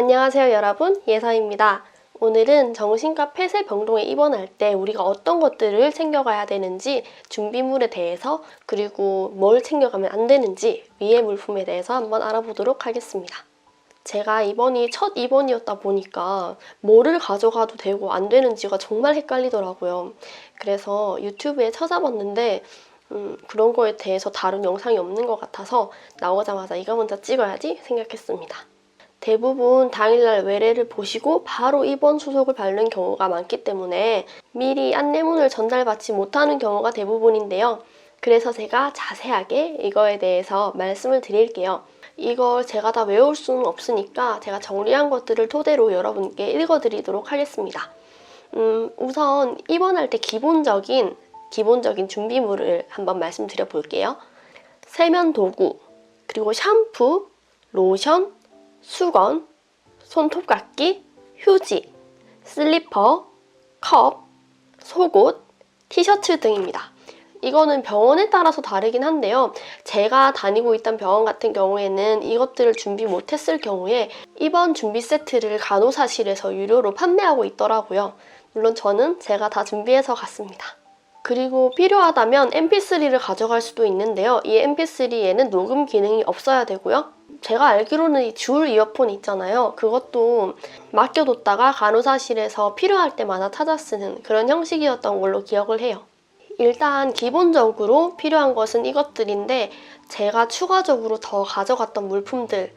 안녕하세요 여러분, 예서입니다. 오늘은 정신과 폐쇄병동에 입원할 때 우리가 어떤 것들을 챙겨가야 되는지, 준비물에 대해서, 그리고 뭘 챙겨가면 안 되는지, 위해 물품에 대해서 한번 알아보도록 하겠습니다. 제가 이번이 첫 입원이었다 보니까 뭐를 가져가도 되고 안 되는지가 정말 헷갈리더라고요. 그래서 유튜브에 찾아봤는데 그런 거에 대해서 다룬 영상이 없는 것 같아서 나오자마자 이거 먼저 찍어야지 생각했습니다. 대부분 당일날 외래를 보시고 바로 입원 수속을 밟는 경우가 많기 때문에 미리 안내문을 전달받지 못하는 경우가 대부분인데요. 그래서 제가 자세하게 이거에 대해서 말씀을 드릴게요. 이걸 제가 다 외울 수는 없으니까 제가 정리한 것들을 토대로 여러분께 읽어드리도록 하겠습니다. 우선 입원할 때 기본적인 준비물을 한번 말씀드려 볼게요. 세면 도구, 그리고 샴푸, 로션, 수건, 손톱깎이, 휴지, 슬리퍼, 컵, 속옷, 티셔츠 등입니다. 이거는 병원에 따라서 다르긴 한데요. 제가 다니고 있던 병원 같은 경우에는 이것들을 준비 못했을 경우에 입원 준비 세트를 간호사실에서 유료로 판매하고 있더라고요. 물론 저는 제가 다 준비해서 갔습니다. 그리고 필요하다면 mp3를 가져갈 수도 있는데요. 이 mp3에는 녹음 기능이 없어야 되고요. 제가 알기로는 줄 이어폰 있잖아요. 그것도 맡겨뒀다가 간호사실에서 필요할 때마다 찾아 쓰는 그런 형식이었던 걸로 기억을 해요. 일단 기본적으로 필요한 것은 이것들인데 제가 추가적으로 더 가져갔던 물품들,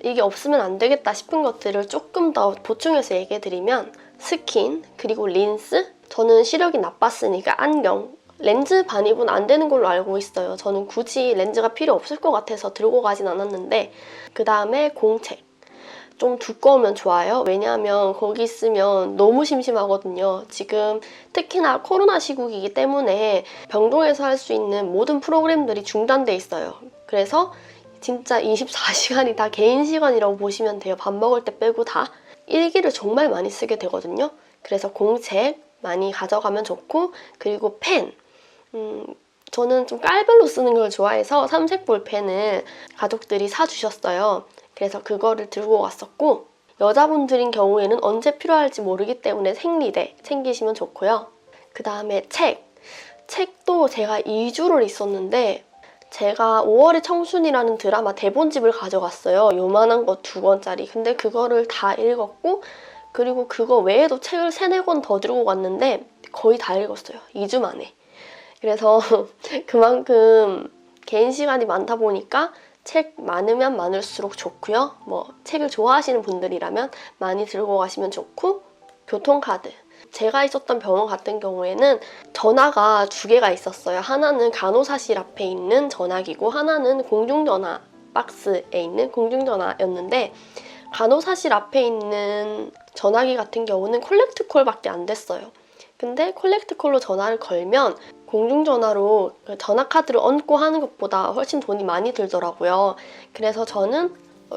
이게 없으면 안 되겠다 싶은 것들을 조금 더 보충해서 얘기해드리면 스킨, 그리고 린스, 저는 시력이 나빴으니까 안경, 렌즈 반입은 안 되는 걸로 알고 있어요. 저는 굳이 렌즈가 필요 없을 것 같아서 들고 가진 않았는데, 그 다음에 공책. 좀 두꺼우면 좋아요. 왜냐하면 거기 있으면 너무 심심하거든요. 지금 특히나 코로나 시국이기 때문에 병동에서 할 수 있는 모든 프로그램들이 중단돼 있어요. 그래서 진짜 24시간이 다 개인 시간이라고 보시면 돼요. 밥 먹을 때 빼고 다. 일기를 정말 많이 쓰게 되거든요. 그래서 공책 많이 가져가면 좋고, 그리고 펜. 저는 좀 깔별로 쓰는 걸 좋아해서 삼색 볼펜을 가족들이 사주셨어요. 그래서 그거를 들고 갔었고, 여자분들인 경우에는 언제 필요할지 모르기 때문에 생리대 챙기시면 좋고요. 그 다음에 책도 제가 2주를 있었는데, 제가 5월의 청순이라는 드라마 대본집을 가져갔어요. 요만한 거 2권짜리. 근데 그거를 다 읽었고, 그리고 그거 외에도 책을 3-4권 더 들고 갔는데 거의 다 읽었어요. 2주 만에. 그래서 그만큼 개인 시간이 많다 보니까 책 많으면 많을수록 좋고요. 책을 좋아하시는 분들이라면 많이 들고 가시면 좋고, 교통카드. 제가 있었던 병원 같은 경우에는 전화가 2개가 있었어요. 하나는 간호사실 앞에 있는 전화기고 하나는 공중전화 박스에 있는 공중전화였는데, 간호사실 앞에 있는 전화기 같은 경우는 콜렉트콜밖에 안 됐어요. 근데 콜렉트콜로 전화를 걸면 공중전화로 전화카드를 얹고 하는 것보다 훨씬 돈이 많이 들더라고요. 그래서 저는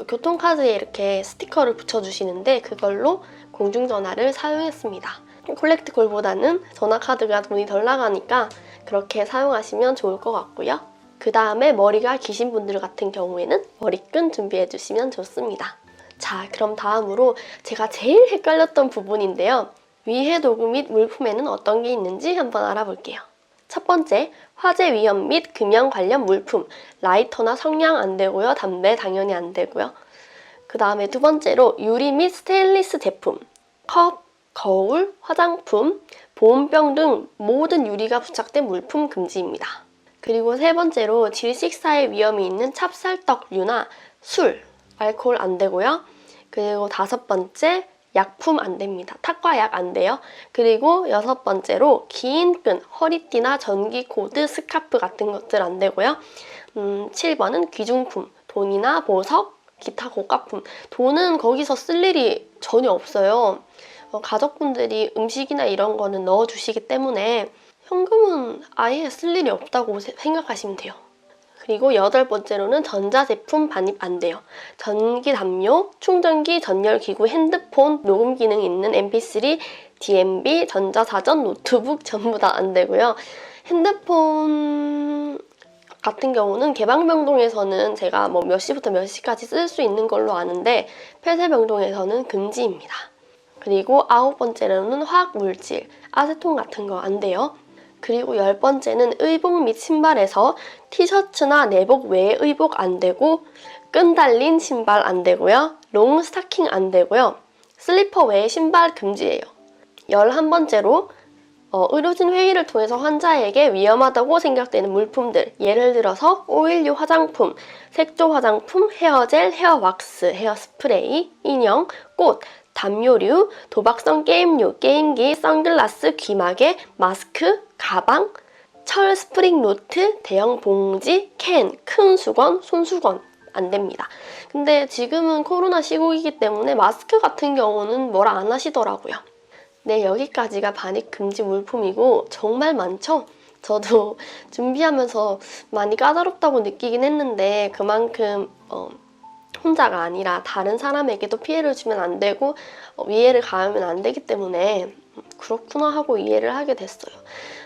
교통카드에 이렇게 스티커를 붙여주시는데 그걸로 공중전화를 사용했습니다. 콜렉트콜보다는 전화카드가 돈이 덜 나가니까 그렇게 사용하시면 좋을 것 같고요. 그 다음에 머리가 기신 분들 같은 경우에는 머리끈 준비해주시면 좋습니다. 자, 그럼 다음으로 제가 제일 헷갈렸던 부분인데요. 위해 도구 및 물품에는 어떤 게 있는지 한번 알아볼게요. 첫 번째, 화재 위험 및 금연 관련 물품. 라이터나 성냥 안 되고요. 담배 당연히 안 되고요. 그 다음에 두 번째로 유리 및 스테인리스 제품. 컵, 거울, 화장품, 보온병 등 모든 유리가 부착된 물품 금지입니다. 그리고 세 번째로 질식사의 위험이 있는 찹쌀떡류나 술, 알코올 안 되고요. 그리고 5번째, 약품 안 됩니다. 탁과약 안 돼요. 그리고 6번째로 긴 끈, 허리띠나 전기 코드, 스카프 같은 것들 안 되고요. 7번은 귀중품, 돈이나 보석, 기타 고가품. 돈은 거기서 쓸 일이 전혀 없어요. 가족분들이 음식이나 이런 거는 넣어주시기 때문에 현금은 아예 쓸 일이 없다고 생각하시면 돼요. 그리고 8번째로는 전자제품 반입 안 돼요. 전기 담요, 충전기, 전열기구, 핸드폰, 녹음 기능 있는 mp3, DMB, 전자사전, 노트북 전부 다 안 되고요. 핸드폰 같은 경우는 개방병동에서는 제가 뭐 몇 시부터 몇 시까지 쓸 수 있는 걸로 아는데 폐쇄병동에서는 금지입니다. 그리고 9번째로는 화학물질, 아세톤 같은 거 안 돼요. 그리고 10번째는 의복 및 신발에서 티셔츠나 내복 외에 의복 안 되고 끈 달린 신발 안 되고요. 롱 스타킹 안 되고요. 슬리퍼 외에 신발 금지예요. 11번째로 의료진 회의를 통해서 환자에게 위험하다고 생각되는 물품들, 예를 들어서 오일류 화장품, 색조 화장품, 헤어젤, 헤어왁스, 헤어스프레이, 인형, 꽃, 담요류, 도박성 게임류, 게임기, 선글라스, 귀마개, 마스크, 가방, 철 스프링 노트, 대형 봉지, 캔, 큰 수건, 손수건 안 됩니다. 근데 지금은 코로나 시국이기 때문에 마스크 같은 경우는 뭐라 안 하시더라고요. 네, 여기까지가 반입 금지 물품이고 정말 많죠? 저도 준비하면서 많이 까다롭다고 느끼긴 했는데 그만큼 혼자가 아니라 다른 사람에게도 피해를 주면 안 되고 위해를 가하면 안 되기 때문에 그렇구나 하고 이해를 하게 됐어요.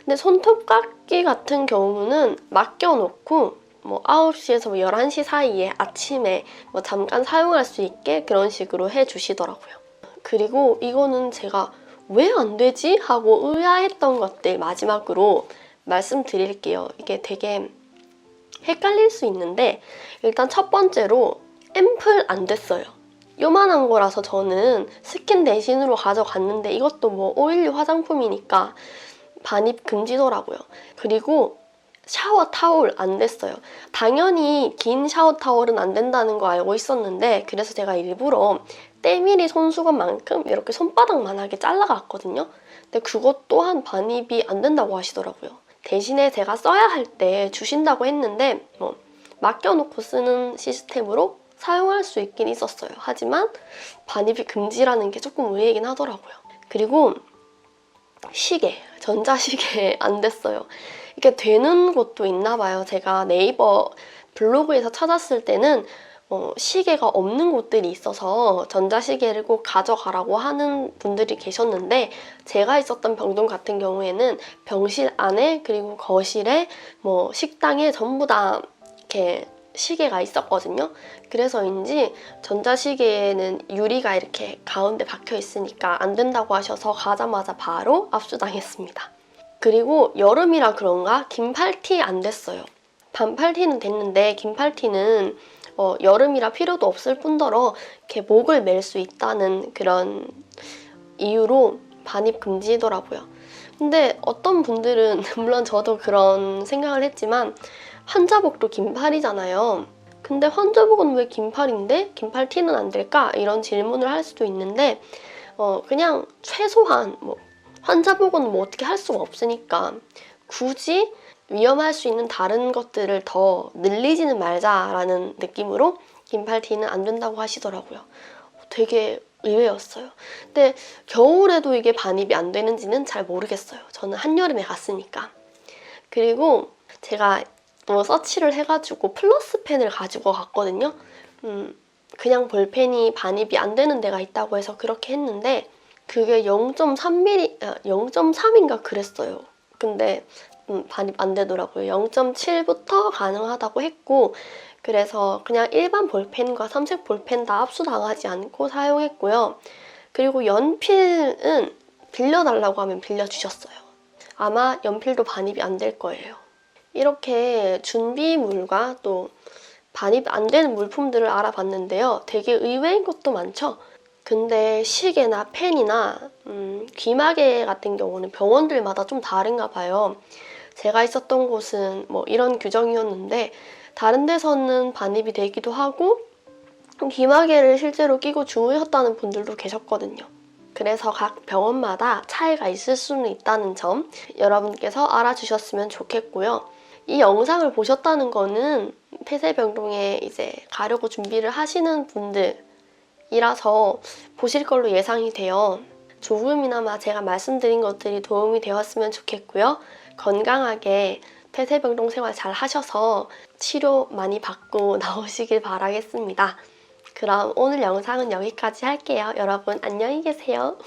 근데 손톱깎이 같은 경우는 맡겨놓고 뭐 9시에서 뭐 11시 사이에 아침에 뭐 잠깐 사용할 수 있게 그런 식으로 해주시더라고요. 그리고 이거는 제가 왜 안 되지? 하고 의아했던 것들 마지막으로 말씀드릴게요. 이게 되게 헷갈릴 수 있는데 일단 첫 번째로 앰플 안 됐어요. 요만한 거라서 저는 스킨 대신으로 가져갔는데 이것도 뭐 오일류 화장품이니까 반입 금지더라고요. 그리고 샤워 타올 안 됐어요. 당연히 긴 샤워 타올은 안 된다는 거 알고 있었는데 그래서 제가 일부러 때밀이 손수건만큼 이렇게 손바닥만하게 잘라갔거든요. 근데 그것 또한 반입이 안 된다고 하시더라고요. 대신에 제가 써야 할 때 주신다고 했는데 뭐 맡겨놓고 쓰는 시스템으로 사용할 수 있긴 있었어요. 하지만 반입이 금지라는 게 조금 의외이긴 하더라고요. 그리고 시계, 전자시계 안 됐어요. 이게 되는 곳도 있나 봐요. 제가 네이버 블로그에서 찾았을 때는 시계가 없는 곳들이 있어서 전자시계를 꼭 가져가라고 하는 분들이 계셨는데 제가 있었던 병동 같은 경우에는 병실 안에 그리고 거실에 뭐 식당에 전부 다 이렇게 시계가 있었거든요. 그래서인지 전자시계에는 유리가 이렇게 가운데 박혀 있으니까 안 된다고 하셔서 가자마자 바로 압수당했습니다. 그리고 여름이라 그런가 긴팔티 안 됐어요. 반팔티는 됐는데 긴팔티는 여름이라 필요도 없을 뿐더러 이렇게 목을 멜 수 있다는 그런 이유로 반입 금지더라고요. 근데 어떤 분들은 물론 저도 그런 생각을 했지만 환자복도 긴팔이잖아요. 근데 환자복은 왜 긴팔인데 긴팔티는 안 될까? 이런 질문을 할 수도 있는데 그냥 최소한 뭐 환자복은 뭐 어떻게 할 수가 없으니까 굳이 위험할 수 있는 다른 것들을 더 늘리지는 말자라는 느낌으로 긴팔티는 안 된다고 하시더라고요. 되게 의외였어요. 근데 겨울에도 이게 반입이 안 되는지는 잘 모르겠어요. 저는 한여름에 갔으니까. 그리고 제가 서치를 해가지고 플러스 펜을 가지고 갔거든요. 그냥 볼펜이 반입이 안 되는 데가 있다고 해서 그렇게 했는데 그게 0.3mm, 0.3인가 그랬어요. 근데 반입 안 되더라고요. 0.7부터 가능하다고 했고 그래서 그냥 일반 볼펜과 삼색 볼펜 다 압수당하지 않고 사용했고요. 그리고 연필은 빌려달라고 하면 빌려주셨어요. 아마 연필도 반입이 안 될 거예요. 이렇게 준비물과 또 반입 안 되는 물품들을 알아봤는데요. 되게 의외인 것도 많죠? 근데 시계나 펜이나 귀마개 같은 경우는 병원들마다 좀 다른가 봐요. 제가 있었던 곳은 뭐 이런 규정이었는데 다른 데서는 반입이 되기도 하고 귀마개를 실제로 끼고 주무셨다는 분들도 계셨거든요. 그래서 각 병원마다 차이가 있을 수는 있다는 점 여러분께서 알아주셨으면 좋겠고요. 이 영상을 보셨다는 거는 폐쇄병동에 이제 가려고 준비를 하시는 분들이라서 보실 걸로 예상이 돼요. 조금이나마 제가 말씀드린 것들이 도움이 되었으면 좋겠고요. 건강하게 폐쇄병동 생활 잘 하셔서 치료 많이 받고 나오시길 바라겠습니다. 그럼 오늘 영상은 여기까지 할게요. 여러분 안녕히 계세요.